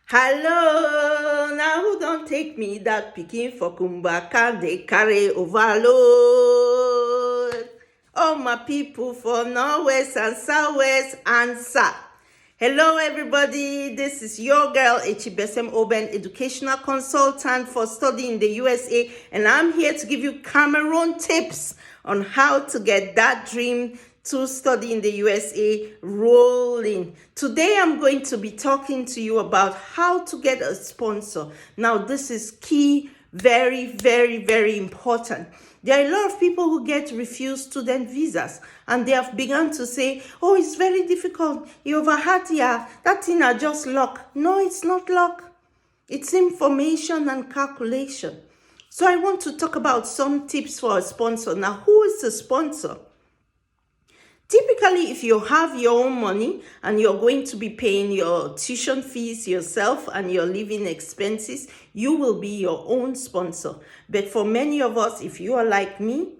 Hello, now who don't take me that pikin for Kumba can they carry overload? All my people for Northwest and Southwest answer. Hello everybody, this is your girl Echibesem Oben, educational consultant for study in the USA, and I'm here to give you Cameroon tips on how to get that dream to study in the USA rolling. Today I'm going to be talking to you about how to get a sponsor. Now this is key, very important. There are a lot of people who get refused student visas, and they have begun to say, oh, it's very difficult, you overheard here, that thing are just luck. No, it's not luck. It's information and calculation. So I want to talk about some tips for a sponsor. Now, who is a sponsor? Typically, if you have your own money and you're going to be paying your tuition fees yourself and your living expenses, you will be your own sponsor. But for many of us, if you are like me,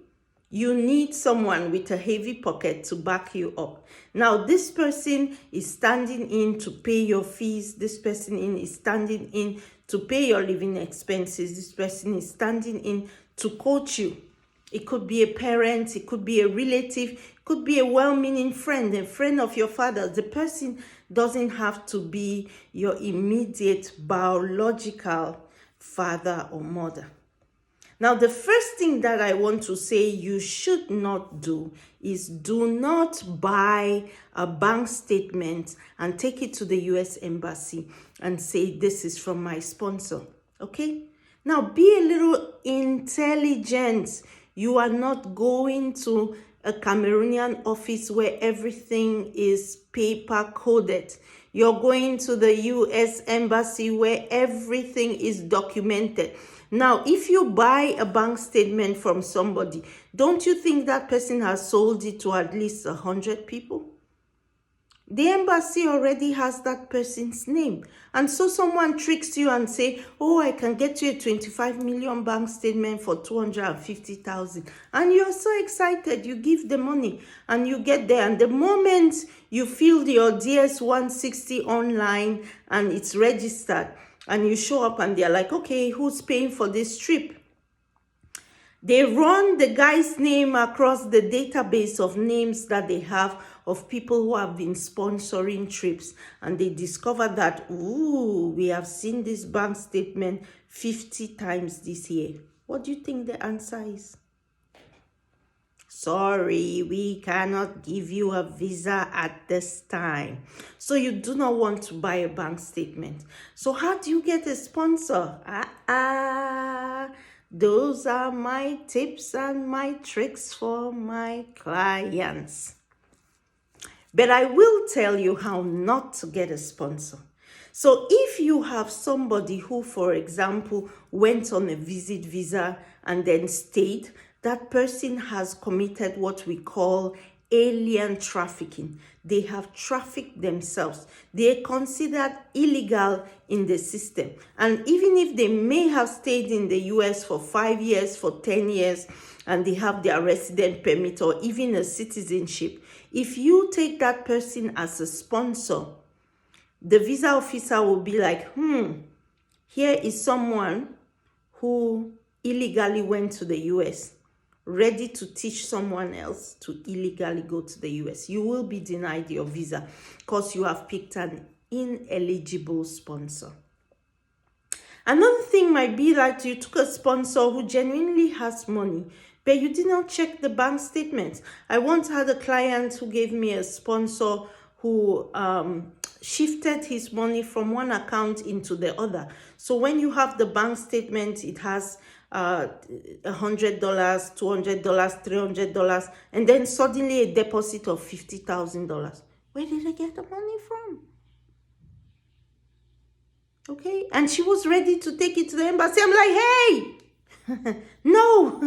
you need someone with a heavy pocket to back you up. Now, this person is standing in to pay your fees. This person is standing in to pay your living expenses. This person is standing in to coach you. It could be a parent, it could be a relative, it could be a well-meaning friend, a friend of your father. The person doesn't have to be your immediate biological father or mother. Now, the first thing that I want to say you should not do is do not buy a bank statement and take it to the US Embassy and say, this is from my sponsor, okay? Now, be a little intelligent. You are not going to a Cameroonian office where everything is paper coded. You're going to the US Embassy where everything is documented. Now, if you buy a bank statement from somebody, don't you think that person has sold it to at least 100 people? The embassy already has that person's name. And so someone tricks you and say, oh, I can get you a 25 million bank statement for 250,000. And you're so excited, you give the money and you get there. And the moment you fill your DS-160 online and it's registered and you show up and they're like, okay, who's paying for this trip? They run the guy's name across the database of names that they have of people who have been sponsoring trips, and they discover that, ooh, we have seen this bank statement 50 times this year. What do you think the answer is? Sorry, we cannot give you a visa at this time. So you do not want to buy a bank statement. So how do you get a sponsor? Those are my tips and my tricks for my clients. But I will tell you how not to get a sponsor. So if you have somebody who, for example, went on a visit visa and then stayed, that person has committed what we call alien trafficking. They have trafficked themselves. They are considered illegal in the system. And even if they may have stayed in the US for 5 years, for 10 years, and they have their resident permit or even a citizenship, if you take that person as a sponsor, the visa officer will be like, here is someone who illegally went to the US, ready to teach someone else to illegally go to the US. You will be denied your visa because you have picked an ineligible sponsor. Another thing might be that you took a sponsor who genuinely has money, but you did not check the bank statement. I once had a client who gave me a sponsor who shifted his money from one account into the other. So when you have the bank statement, it has $100, $200, $300, and then suddenly a deposit of $50,000. Where did I get the money from? Okay, and she was ready to take it to the embassy. I'm like, hey, no.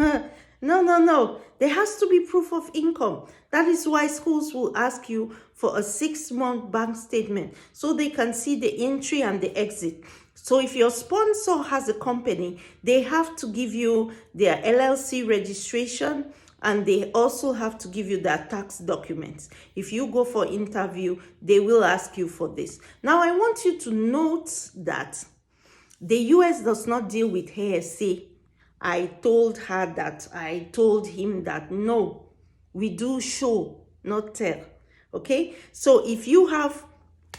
There has to be proof of income. That is why schools will ask you for a 6-month bank statement so they can see the entry and the exit. So if your sponsor has a company, they have to give you their LLC registration, And they also have to give you their tax documents. If you go for interview, they will ask you for this. Now, I want you to note that the US does not deal with hearsay. I told her that, I told him that. No, we do show, not tell. Okay? So if you have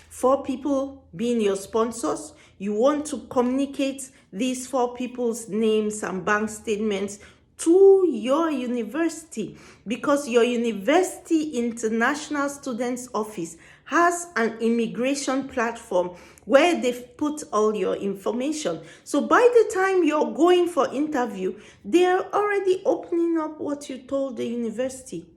4 people being your sponsors, you want to communicate these 4 people's names and bank statements to your university, because your university international students office has an immigration platform where they've put all your information. So by the time you're going for interview, they're already opening up what you told the university.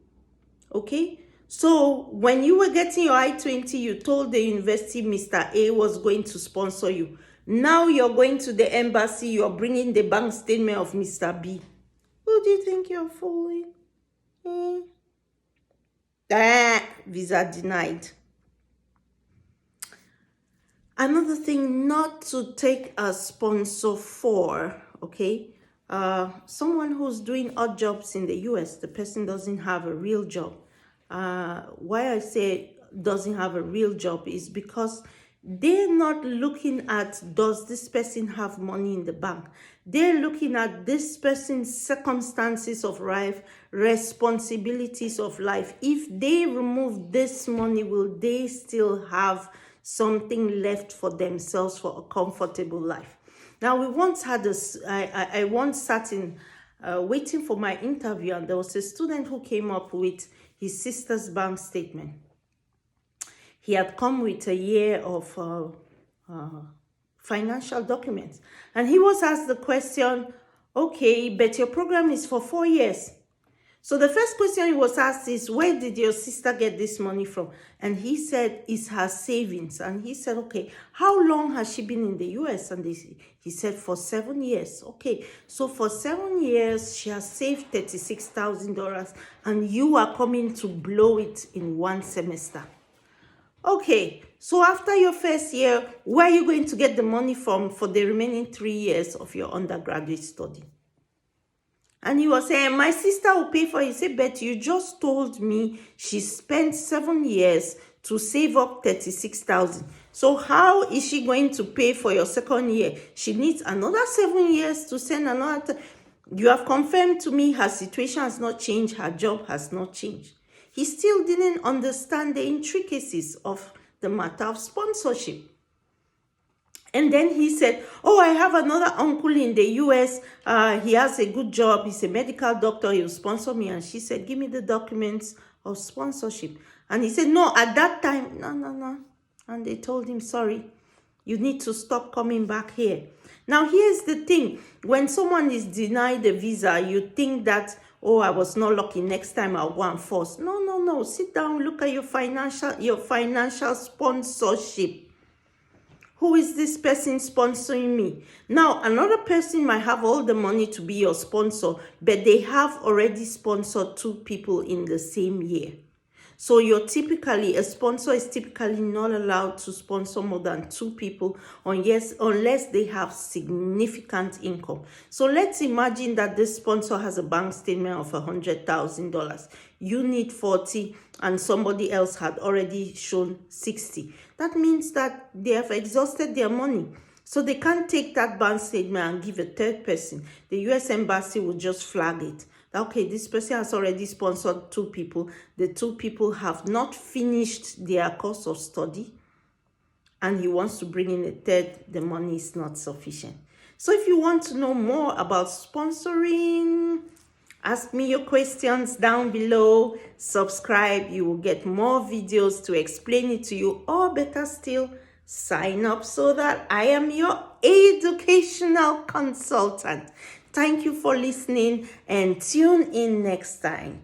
Okay? So when you were getting your I-20, you told the university Mr. A was going to sponsor you. Now you're going to the embassy, you're bringing the bank statement of Mr. B. Who do you think you're fooling? Visa denied. Another thing not to take a sponsor for, okay? Someone who's doing odd jobs in the US, the person doesn't have a real job. Why I say doesn't have a real job is because they're not looking at, does this person have money in the bank? They're looking at this person's circumstances of life, responsibilities of life. If they remove this money, will they still have something left for themselves for a comfortable life? Now, we once had this, I once sat in waiting for my interview, and there was a student who came up with his sister's bank statement. He had come with a year of financial documents. And he was asked the question, okay, but your program is for 4 years. So the first question he was asked is, where did your sister get this money from? And he said, it's her savings. And he said, okay, how long has she been in the US? And he said, for 7 years. Okay, so for 7 years, she has saved $36,000, and you are coming to blow it in 1 semester. Okay, so after your first year, where are you going to get the money from for the remaining 3 years of your undergraduate study? And he was saying, my sister will pay for it. He said, but you just told me she spent 7 years to save up 36,000. So how is she going to pay for your second year? She needs another 7 years to send another. You have confirmed to me her situation has not changed. Her job has not changed. He still didn't understand the intricacies of the matter of sponsorship. And then he said, oh, I have another uncle in the US. He has a good job. He's a medical doctor. He'll sponsor me. And she said, give me the documents of sponsorship. And he said, no, at that time, no. And they told him, sorry, you need to stop coming back here. Now, here's the thing. When someone is denied a visa, you think that, oh, I was not lucky, next time I'll go and force. No. Sit down, look at your financial sponsorship. Who is this person sponsoring me? Now, another person might have all the money to be your sponsor, but they have already sponsored 2 people in the same year. So a sponsor is typically not allowed to sponsor more than 2 people unless they have significant income. So let's imagine that this sponsor has a bank statement of $100,000. You need 40 and somebody else had already shown 60. That means that they have exhausted their money. So they can't take that bank statement and give a third person. The US Embassy will just flag it. Okay, this person has already sponsored 2 people. The 2 people have not finished their course of study, and he wants to bring in a third. The money is not sufficient. So if you want to know more about sponsoring, ask me your questions down below. Subscribe. You will get more videos to explain it to you. Or better still, sign up so that I am your educational consultant. Thank you for listening, and tune in next time.